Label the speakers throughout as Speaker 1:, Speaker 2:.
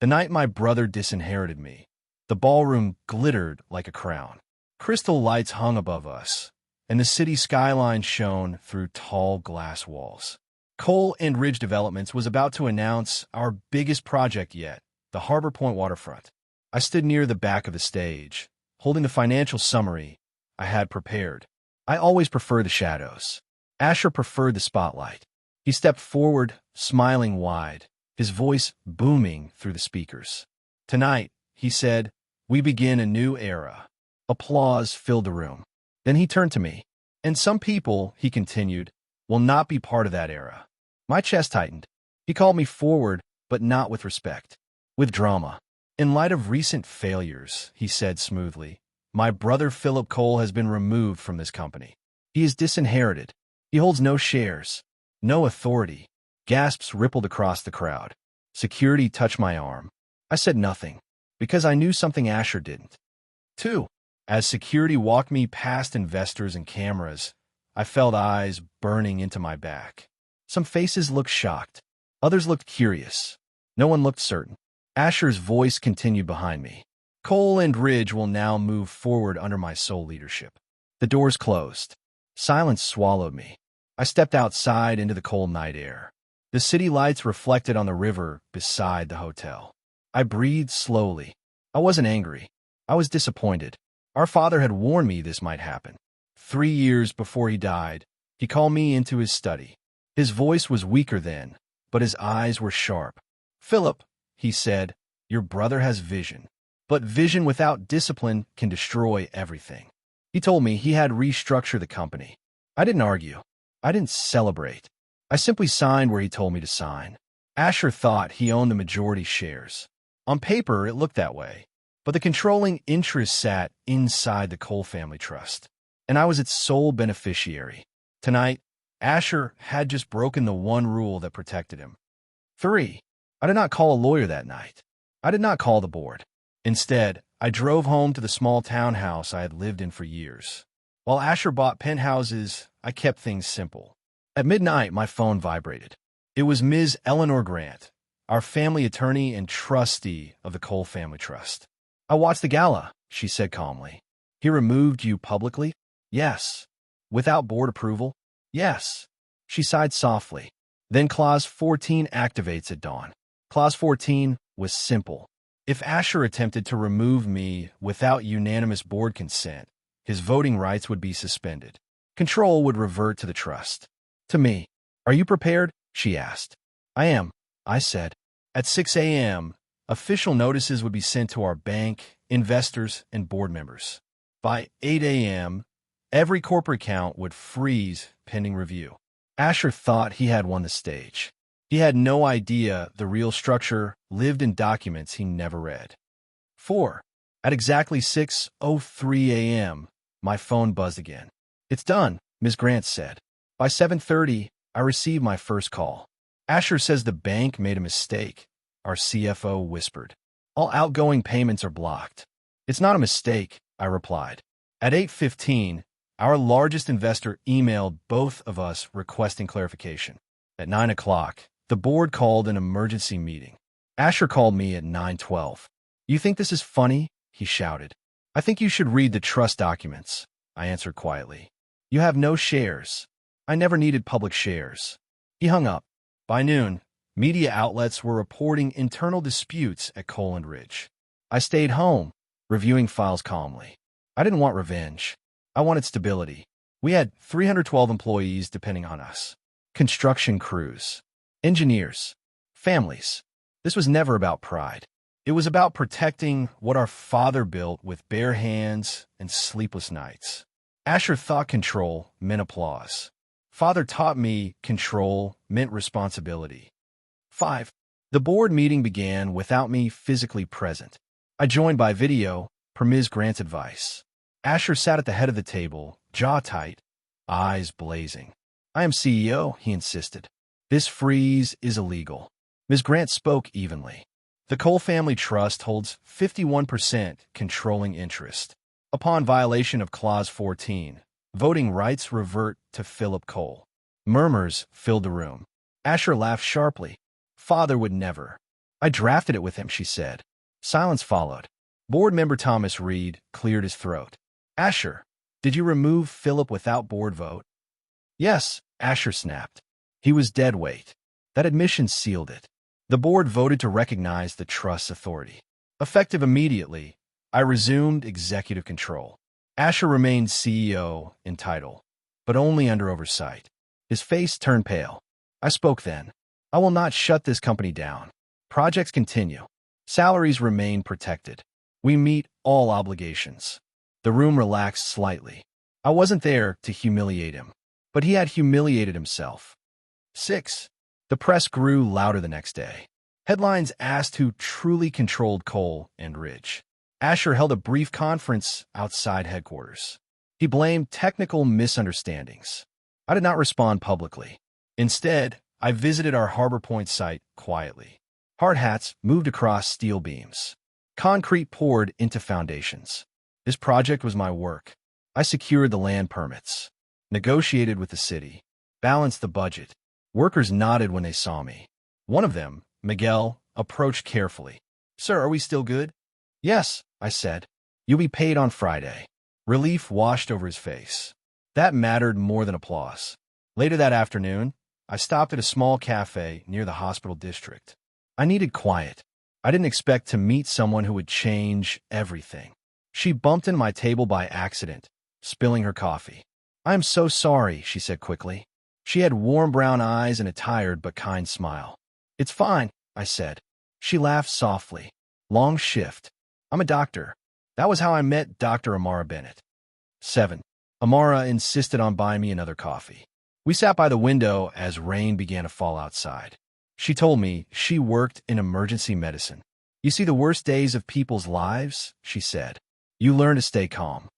Speaker 1: The night my brother disinherited me, the ballroom glittered like a crown. Crystal lights hung above us, and the city skyline shone through tall glass walls. Cole and Ridge Developments was about to announce our biggest project yet, the Harbor Point waterfront. I stood near the back of the stage, holding the financial summary I had prepared. I always prefer the shadows. Asher preferred the spotlight. He stepped forward, smiling wide, his voice booming through the speakers. "Tonight," he said, "we begin a new era." Applause filled the room. Then he turned to me. "And some people," he continued, "will not be part of that era." My chest tightened. He called me forward, but not with respect. With drama. "In light of recent failures," he said smoothly, "my brother Philip Cole has been removed from this company. He is disinherited. He holds no shares, no authority." Gasps rippled across the crowd. Security touched my arm. I said nothing, because I knew something Asher didn't. 2. As security walked me past investors and cameras, I felt eyes burning into my back. Some faces looked shocked. Others looked curious. No one looked certain. Asher's voice continued behind me. "Cole and Ridge will now move forward under my sole leadership." The doors closed. Silence swallowed me. I stepped outside into the cold night air. The city lights reflected on the river beside the hotel. I breathed slowly. I wasn't angry. I was disappointed. Our father had warned me this might happen. 3 years before he died, he called me into his study. His voice was weaker then, but his eyes were sharp. "Philip," he said, "your brother has vision. But vision without discipline can destroy everything." He told me he had restructured the company. I didn't argue. I didn't celebrate. I simply signed where he told me to sign. Asher thought he owned the majority shares. On paper, it looked that way. But the controlling interest sat inside the Cole family trust, and I was its sole beneficiary. Tonight, Asher had just broken the one rule that protected him. 3. I did not call a lawyer that night. I did not call the board. Instead, I drove home to the small townhouse I had lived in for years. While Asher bought penthouses, I kept things simple. At midnight, my phone vibrated. It was Ms. Eleanor Grant, our family attorney and trustee of the Cole Family Trust. "I watched the gala," she said calmly. "He removed you publicly?" "Yes." "Without board approval?" "Yes." She sighed softly. "Then Clause 14 activates at dawn." Clause 14 was simple. If Asher attempted to remove me without unanimous board consent, his voting rights would be suspended. Control would revert to the trust. To me. "Are you prepared?" she asked. "I am," I said. At 6 a.m., official notices would be sent to our bank, investors, and board members. By 8 a.m., every corporate account would freeze pending review. Asher thought he had won the stage. He had no idea the real structure lived in documents he never read. 4. At exactly 6:03 a.m., my phone buzzed again. "It's done," Ms. Grant said. By 7:30, I received my first call. "Asher says the bank made a mistake," our CFO whispered. "All outgoing payments are blocked." "It's not a mistake," I replied. At 8:15, our largest investor emailed both of us requesting clarification. At 9 o'clock, the board called an emergency meeting. Asher called me at 9:12. "You think this is funny?" he shouted. "I think you should read the trust documents," I answered quietly. "You have no shares. I never needed public shares." He hung up. By noon, media outlets were reporting internal disputes at Cole and Ridge. I stayed home, reviewing files calmly. I didn't want revenge. I wanted stability. We had 312 employees depending on us. Construction crews, engineers, families. This was never about pride. It was about protecting what our father built with bare hands and sleepless nights. Asher thought control meant applause. Father taught me control meant responsibility. 5. The board meeting began without me physically present. I joined by video, per Ms. Grant's advice. Asher sat at the head of the table, jaw tight, eyes blazing. "I am CEO," he insisted. "This freeze is illegal." Ms. Grant spoke evenly. "The Cole Family Trust holds 51% controlling interest. Upon violation of Clause 14, voting rights revert to Philip Cole." Murmurs filled the room. Asher laughed sharply. "Father would never." I drafted it with him, she said. Silence followed. Board member Thomas Reed cleared his throat. Asher, did you remove Philip without board vote? Yes, Asher snapped. He was dead weight. That admission sealed it. The board voted to recognize the trust's authority. Effective immediately, I resumed executive control. Asher remained CEO in title, but only under oversight. His face turned pale. I spoke then. I will not shut this company down. Projects continue. Salaries remain protected. We meet all obligations. The room relaxed slightly. I wasn't there to humiliate him, but he had humiliated himself. 6. The press grew louder the next day. Headlines asked who truly controlled Cole and Ridge. Asher held a brief conference outside headquarters. He blamed technical misunderstandings. I did not respond publicly. Instead, I visited our Harbor Point site quietly. Hard hats moved across steel beams. Concrete poured into foundations. This project was my work. I secured the land permits, negotiated with the city, balanced the budget. Workers nodded when they saw me. One of them, Miguel, approached carefully. Sir, are we still good? Yes, I said. You'll be paid on Friday. Relief washed over his face. That mattered more than applause. Later that afternoon, I stopped at a small cafe near the hospital district. I needed quiet. I didn't expect to meet someone who would change everything. She bumped into my table by accident, spilling her coffee. I am so sorry, she said quickly. She had warm brown eyes and a tired but kind smile. It's fine, I said. She laughed softly. Long shift. I'm a doctor. That was how I met Dr. Amara Bennett. 7. Amara insisted on buying me another coffee. We sat by the window as rain began to fall outside. She told me she worked in emergency medicine. You see the worst days of people's lives, she said. You learn to stay calm.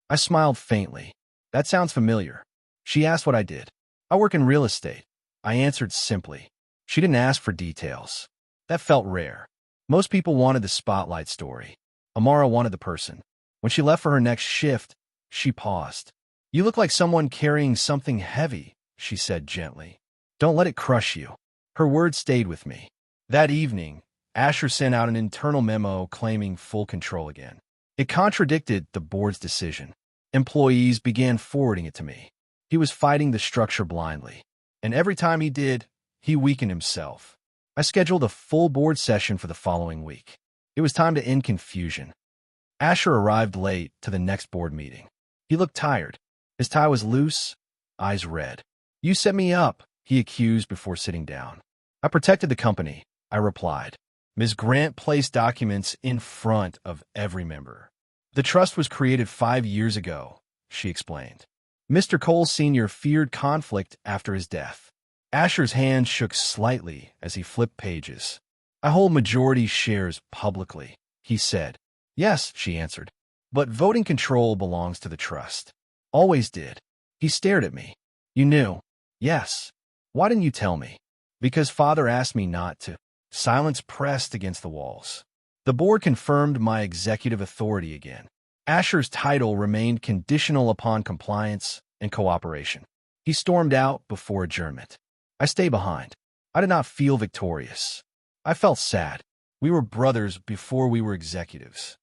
Speaker 1: I smiled faintly. That sounds familiar. She asked what I did. I work in real estate. I answered simply. She didn't ask for details. That felt rare. Most people wanted the spotlight story. Amara wanted the person. When she left for her next shift, she paused. You look like someone carrying something heavy, she said gently. Don't let it crush you. Her words stayed with me. That evening, Asher sent out an internal memo claiming full control again. It contradicted the board's decision. Employees began forwarding it to me. He was fighting the structure blindly. And every time he did, he weakened himself. I scheduled a full board session for the following week. It was time to end confusion. Asher arrived late to the next board meeting. He looked tired. His tie was loose, eyes red. You set me up, he accused before sitting down. I protected the company, I replied. Ms. Grant placed documents in front of every member. The trust was created 5 years ago, she explained. Mr. Cole Sr. feared conflict after his death. Asher's hand shook slightly as he flipped pages. I hold majority shares publicly, he said. Yes, she answered. But voting control belongs to the trust. Always did. He stared at me. You knew? Yes. Why didn't you tell me? Because Father asked me not to. Silence pressed against the walls. The board confirmed my executive authority again. Asher's title remained conditional upon compliance and cooperation. He stormed out before adjournment. I stayed behind. I did not feel victorious. I felt sad. We were brothers before we were executives.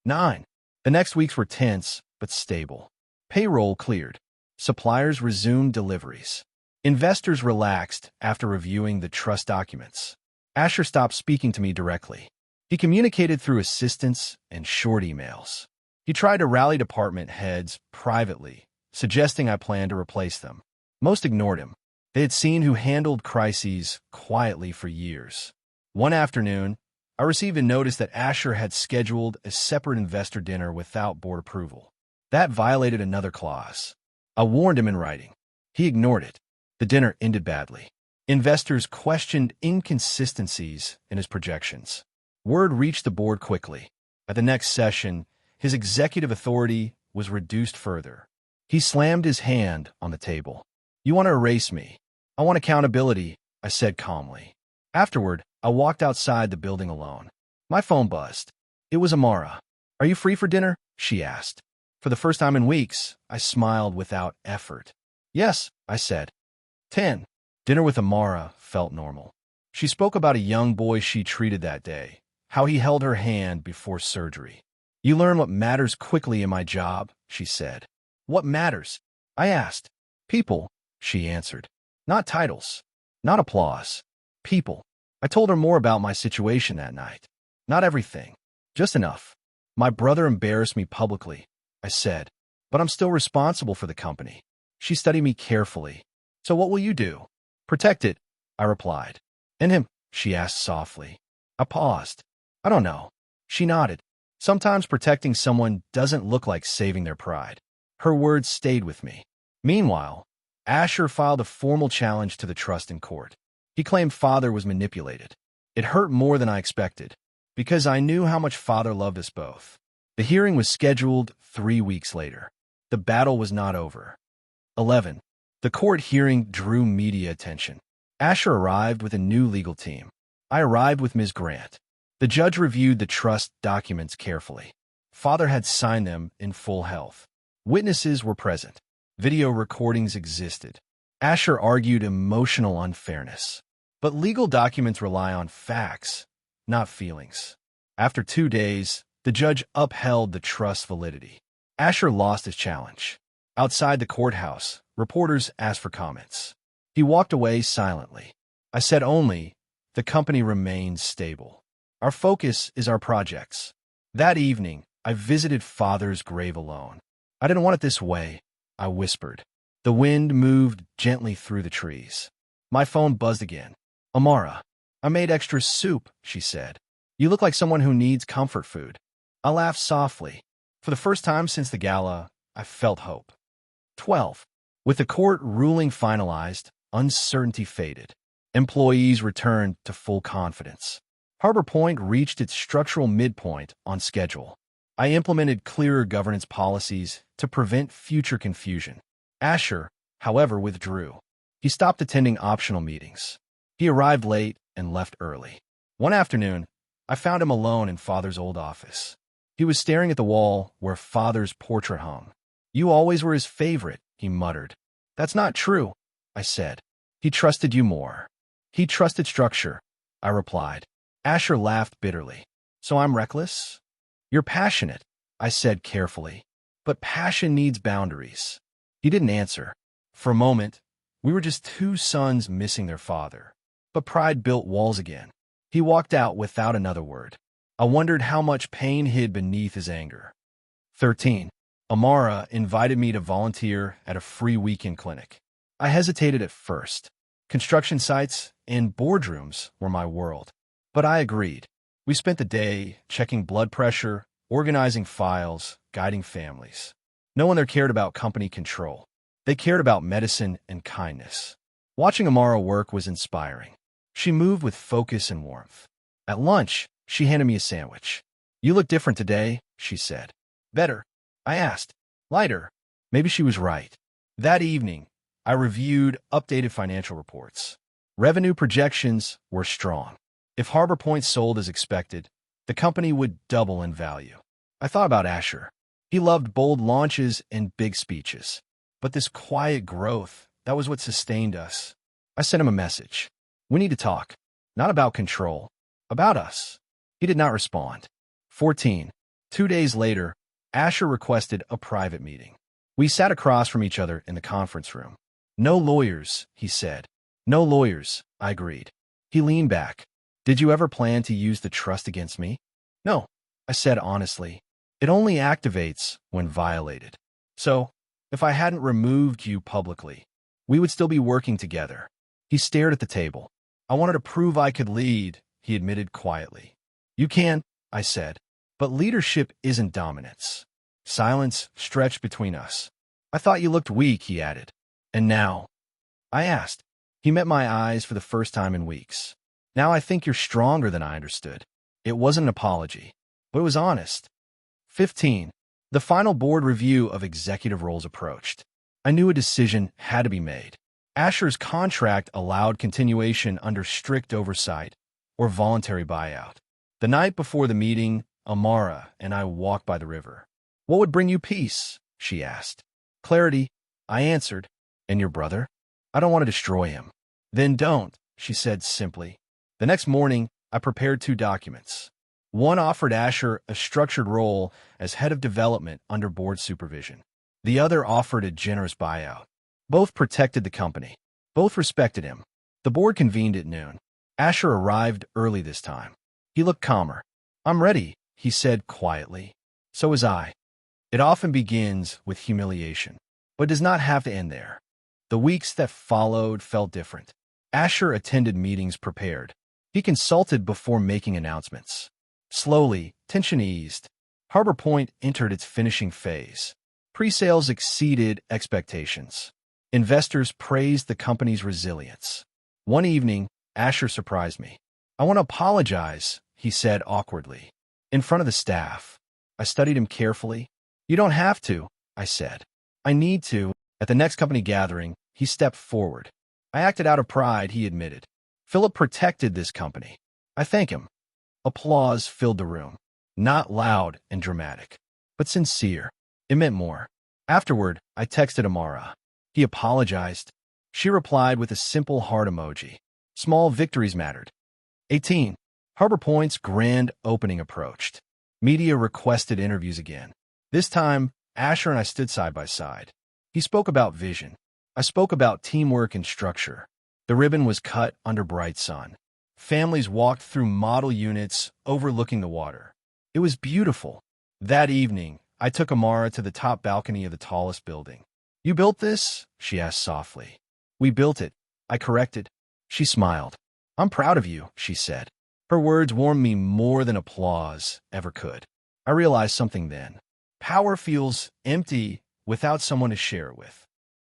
Speaker 1: 9. The next weeks were tense but stable. Payroll cleared. Suppliers resumed deliveries. Investors relaxed after reviewing the trust documents. Asher stopped speaking to me directly. He communicated through assistants and short emails. He tried to rally department heads privately, suggesting I planned to replace them. Most ignored him. They had seen who handled crises quietly for years. One afternoon, I received a notice that Asher had scheduled a separate investor dinner without board approval. That violated another clause. I warned him in writing. He ignored it. The dinner ended badly. Investors questioned inconsistencies in his projections. Word reached the board quickly. At the next session, his executive authority was reduced further. He slammed his hand on the table. You want to erase me? I want accountability, I said calmly. Afterward, I walked outside the building alone. My phone buzzed. It was Amara. Are you free for dinner? She asked. For the first time in weeks, I smiled without effort. Yes, I said. 10. Dinner with Amara felt normal. She spoke about a young boy she treated that day, how he held her hand before surgery. You learn what matters quickly in my job, she said. What matters? I asked. People, she answered. Not titles. Not applause. People. I told her more about my situation that night. Not everything. Just enough. My brother embarrassed me publicly, I said, but I'm still responsible for the company. She studied me carefully. So what will you do? Protect it, I replied. And him? She asked softly. I paused. I don't know. She nodded. Sometimes protecting someone doesn't look like saving their pride. Her words stayed with me. Meanwhile, Asher filed a formal challenge to the trust in court. He claimed Father was manipulated. It hurt more than I expected, because I knew how much Father loved us both. The hearing was scheduled 3 weeks later. The battle was not over. 11. The court hearing drew media attention. Asher arrived with a new legal team. I arrived with Ms. Grant. The judge reviewed the trust documents carefully. Father had signed them in full health. Witnesses were present. Video recordings existed. Asher argued emotional unfairness. But legal documents rely on facts, not feelings. After 2 days, the judge upheld the trust's validity. Asher lost his challenge. Outside the courthouse, reporters asked for comments. He walked away silently. I said only, the company remains stable. Our focus is our projects. That evening, I visited Father's grave alone. I didn't want it this way, I whispered. The wind moved gently through the trees. My phone buzzed again. Amara, I made extra soup, she said. You look like someone who needs comfort food. I laughed softly. For the first time since the gala, I felt hope. 12. With the court ruling finalized, uncertainty faded. Employees returned to full confidence. Harbor Point reached its structural midpoint on schedule. I implemented clearer governance policies to prevent future confusion. Asher, however, withdrew. He stopped attending optional meetings. He arrived late and left early. One afternoon, I found him alone in Father's old office. He was staring at the wall where Father's portrait hung. You always were his favorite, he muttered. That's not true, I said. He trusted you more. He trusted structure, I replied. Asher laughed bitterly. So I'm reckless? You're passionate, I said carefully. But passion needs boundaries. He didn't answer. For a moment, we were just two sons missing their father. But pride built walls again. He walked out without another word. I wondered how much pain hid beneath his anger. 13. Amara invited me to volunteer at a free weekend clinic. I hesitated at first. Construction sites and boardrooms were my world. But I agreed. We spent the day checking blood pressure, organizing files, guiding families. No one there cared about company control. They cared about medicine and kindness. Watching Amara work was inspiring. She moved with focus and warmth. At lunch, she handed me a sandwich. You look different today, she said. Better, I asked. Lighter. Maybe she was right. That evening, I reviewed updated financial reports. Revenue projections were strong. If Harbor Point sold as expected, the company would double in value. I thought about Asher. He loved bold launches and big speeches. But this quiet growth, that was what sustained us. I sent him a message. We need to talk. Not about control. About us. He did not respond. 14. 2 days later, Asher requested a private meeting. We sat across from each other in the conference room. No lawyers, he said. No lawyers, I agreed. He leaned back. Did you ever plan to use the trust against me? No, I said honestly. It only activates when violated. So, if I hadn't removed you publicly, we would still be working together. He stared at the table. I wanted to prove I could lead, he admitted quietly. You can, I said, but leadership isn't dominance. Silence stretched between us. I thought you looked weak, he added. And now? I asked. He met my eyes for the first time in weeks. Now I think you're stronger than I understood. It wasn't an apology, but it was honest. 15. The final board review of executive roles approached. I knew a decision had to be made. Asher's contract allowed continuation under strict oversight or voluntary buyout. The night before the meeting, Amara and I walked by the river. What would bring you peace? She asked. Clarity, I answered. And your brother? I don't want to destroy him. Then don't, she said simply. The next morning, I prepared 2 documents. One offered Asher a structured role as head of development under board supervision. The other offered a generous buyout. Both protected the company. Both respected him. The board convened at noon. Asher arrived early this time. He looked calmer. "I'm ready," he said quietly. "So was I." It often begins with humiliation, but does not have to end there. The weeks that followed felt different. Asher attended meetings prepared. He consulted before making announcements. Slowly, tension eased. Harbor Point entered its finishing phase. Pre-sales exceeded expectations. Investors praised the company's resilience. One evening, Asher surprised me. "I want to apologize," he said awkwardly. In front of the staff. I studied him carefully. "You don't have to," I said. "I need to." At the next company gathering, he stepped forward. "I acted out of pride," he admitted. "Philip protected this company. I thank him." Applause filled the room. Not loud and dramatic, but sincere. It meant more. Afterward, I texted Amara. He apologized. She replied with a simple heart emoji. Small victories mattered. 18. Harbor Point's grand opening approached. Media requested interviews again. This time, Asher and I stood side by side. He spoke about vision. I spoke about teamwork and structure. The ribbon was cut under bright sun. Families walked through model units overlooking the water. It was beautiful. That evening, I took Amara to the top balcony of the tallest building. "You built this?" she asked softly. "We built it," I corrected. She smiled. "I'm proud of you," she said. Her words warmed me more than applause ever could. I realized something then. Power feels empty without someone to share it with.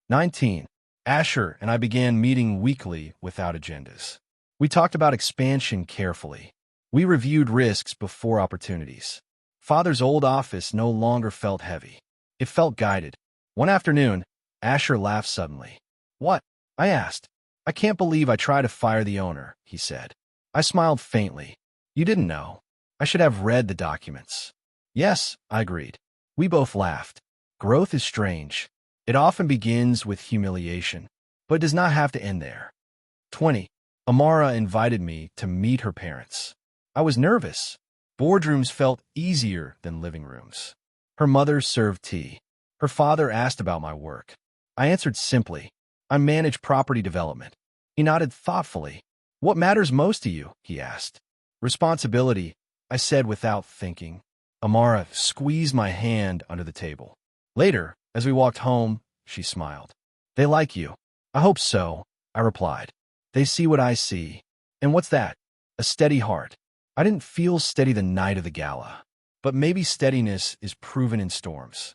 Speaker 1: 19. Asher and I began meeting weekly without agendas. We talked about expansion carefully. We reviewed risks before opportunities. Father's old office no longer felt heavy. It felt guided. One afternoon, Asher laughed suddenly. "What?" I asked. "I can't believe I tried to fire the owner," he said. I smiled faintly. "You didn't know. I should have read the documents." "Yes," I agreed. We both laughed. Growth is strange. It often begins with humiliation, but does not have to end there. 20. Amara invited me to meet her parents. I was nervous. Boardrooms felt easier than living rooms. Her mother served tea. Her father asked about my work. I answered simply, "I manage property development." He nodded thoughtfully. "What matters most to you?" he asked. "Responsibility," I said without thinking. Amara squeezed my hand under the table. Later, as we walked home, she smiled. "They like you." "I hope so," I replied. "They see what I see." "And what's that?" "A steady heart." I didn't feel steady the night of the gala, but maybe steadiness is proven in storms.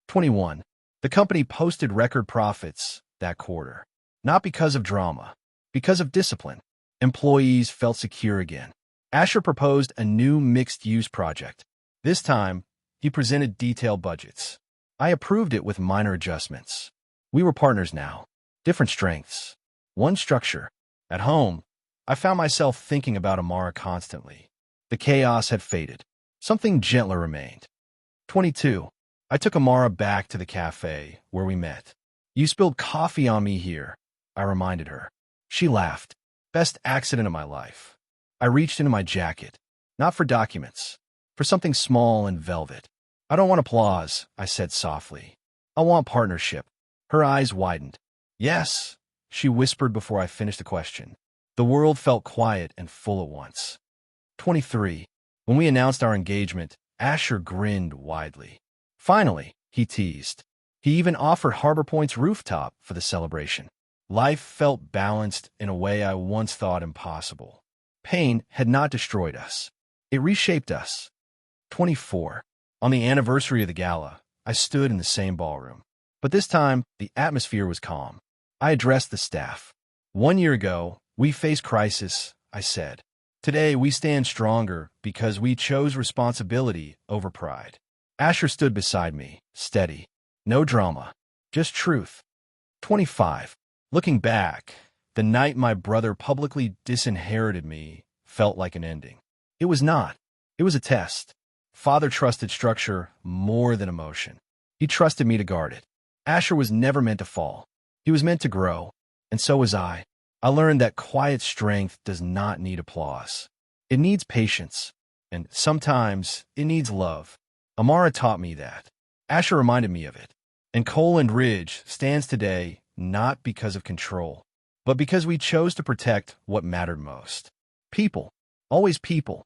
Speaker 1: 21. The company posted record profits that quarter. Not because of drama, because of discipline. Employees felt secure again. Asher proposed a new mixed-use project. This time, he presented detailed budgets. I approved it with minor adjustments. We were partners now. Different strengths. One structure. At home, I found myself thinking about Amara constantly. The chaos had faded. Something gentler remained. 22. I took Amara back to the cafe where we met. "You spilled coffee on me here," I reminded her. She laughed. "Best accident of my life." I reached into my jacket. Not for documents. For something small and velvet. "I don't want applause," I said softly. "I want partnership." Her eyes widened. "Yes," she whispered before I finished the question. The world felt quiet and full at once. 23. When we announced our engagement, Asher grinned widely. "Finally," he teased. He even offered Harbor Point's rooftop for the celebration. Life felt balanced in a way I once thought impossible. Pain had not destroyed us. It reshaped us. 24. On the anniversary of the gala, I stood in the same ballroom. But this time, the atmosphere was calm. I addressed the staff. "1 year ago, we faced crisis," I said. "Today, we stand stronger because we chose responsibility over pride." Asher stood beside me, steady. No drama, just truth. 25. Looking back, the night my brother publicly disinherited me felt like an ending. It was not. It was a test. Father trusted structure more than emotion. He trusted me to guard it. Asher was never meant to fall. He was meant to grow, and so was I. I learned that quiet strength does not need applause. It needs patience, and sometimes it needs love. Amara taught me that. Asher reminded me of it. And Coland Ridge stands today not because of control, but because we chose to protect what mattered most. People. Always people.